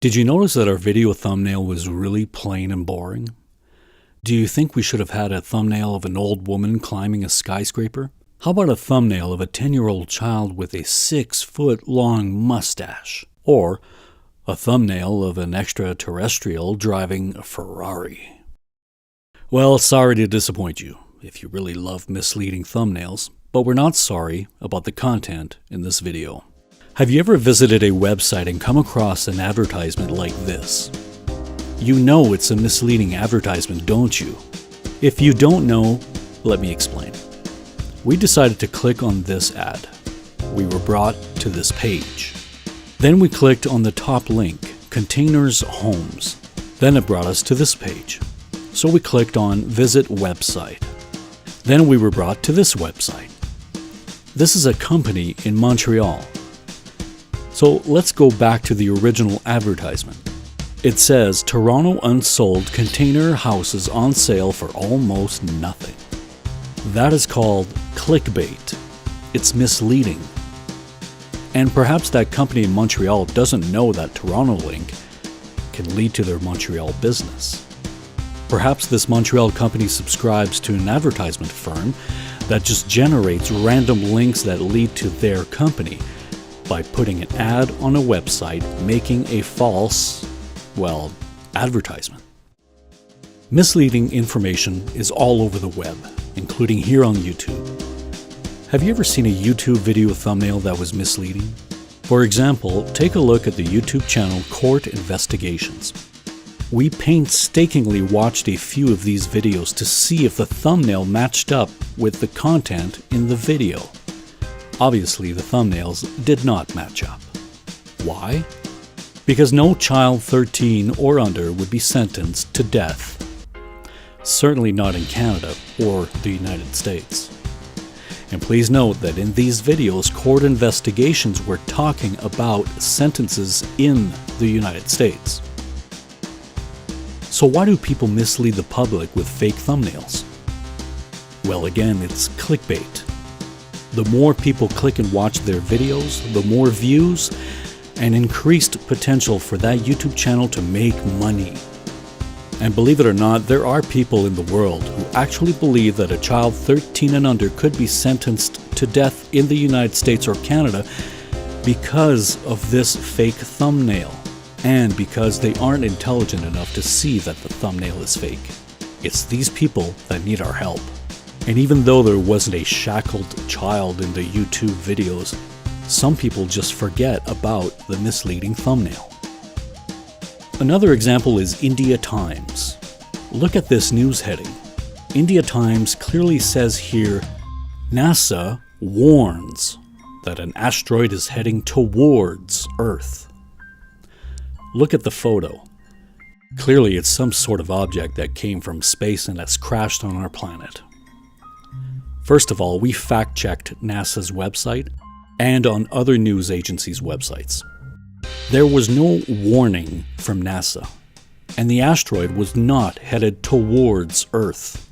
Did you notice that our video thumbnail was really plain and boring? Do you think we should have had a thumbnail of an old woman climbing a skyscraper? How about a thumbnail of a 10-year-old child with a 6-foot-long mustache? Or a thumbnail of an extraterrestrial driving a Ferrari? Well, sorry to disappoint you if you really love misleading thumbnails, but we're not sorry about the content in this video. Have you ever visited a website and come across an advertisement like this? You know it's a misleading advertisement, don't you? If you don't know, let me explain. We decided to click on this ad. We were brought to this page. Then we clicked on the top link, Containers Homes. Then it brought us to this page. So we clicked on Visit Website. Then we were brought to this website. This is a company in Montreal. So let's go back to the original advertisement. It says, Toronto unsold container houses on sale for almost nothing. That is called clickbait. It's misleading. And perhaps that company in Montreal doesn't know that Toronto link can lead to their Montreal business. Perhaps this Montreal company subscribes to an advertisement firm that just generates random links that lead to their company by putting an ad on a website, making a false, advertisement. Misleading information is all over the web, including here on YouTube. Have you ever seen a YouTube video thumbnail that was misleading? For example, take a look at the YouTube channel Court Investigations. We painstakingly watched a few of these videos to see if the thumbnail matched up with the content in the video. Obviously, the thumbnails did not match up. Why? Because no child 13 or under would be sentenced to death. Certainly not in Canada or the United States. And please note that in these videos, Court Investigations were talking about sentences in the United States. So why do people mislead the public with fake thumbnails? Well, again, it's clickbait. The more people click and watch their videos, the more views and increased potential for that YouTube channel to make money. And believe it or not, there are people in the world who actually believe that a child 13 and under could be sentenced to death in the United States or Canada because of this fake thumbnail, and because they aren't intelligent enough to see that the thumbnail is fake. It's these people that need our help. And even though there wasn't a shackled child in the YouTube videos, some people just forget about the misleading thumbnail. Another example is India Times. Look at this news heading. India Times clearly says here, NASA warns that an asteroid is heading towards Earth. Look at the photo. Clearly it's some sort of object that came from space and has crashed on our planet. First of all, we fact-checked NASA's website and on other news agencies' websites. There was no warning from NASA, and the asteroid was not headed towards Earth.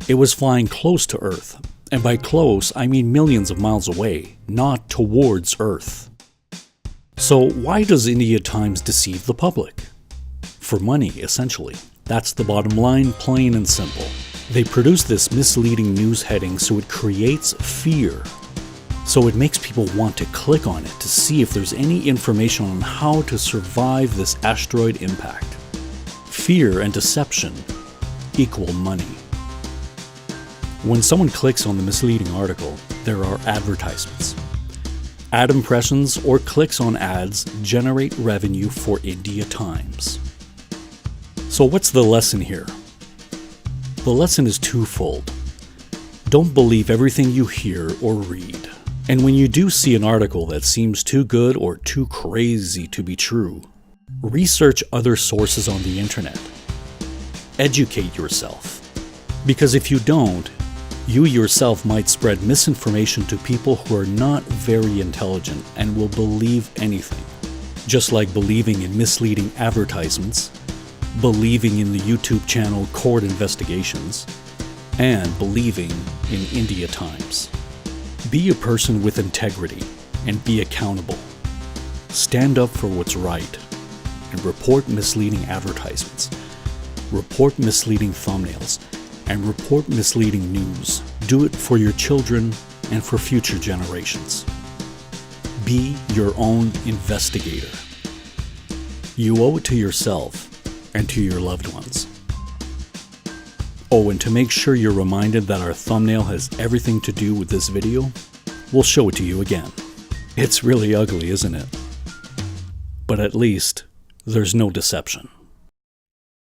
It was flying close to Earth, and by close, I mean millions of miles away, not towards Earth. So why does India Times deceive the public? For money, essentially. That's the bottom line, plain and simple. They produce this misleading news heading so it creates fear. So it makes people want to click on it to see if there's any information on how to survive this asteroid impact. Fear and deception equal money. When someone clicks on the misleading article, there are advertisements. Ad impressions or clicks on ads generate revenue for India Times. So what's the lesson here? The lesson is twofold. Don't believe everything you hear or read. And when you do see an article that seems too good or too crazy to be true, research other sources on the internet. Educate yourself. Because if you don't, you yourself might spread misinformation to people who are not very intelligent and will believe anything. Just like believing in misleading advertisements, believing in the YouTube channel Court Investigations, and believing in India Times. Be a person with integrity and be accountable. Stand up for what's right and report misleading advertisements, report misleading thumbnails, and report misleading news. Do it for your children and for future generations. Be your own investigator. You owe it to yourself and to your loved ones. Oh, and to make sure you're reminded that our thumbnail has everything to do with this video, we'll show it to you again. It's really ugly, isn't it? But at least there's no deception.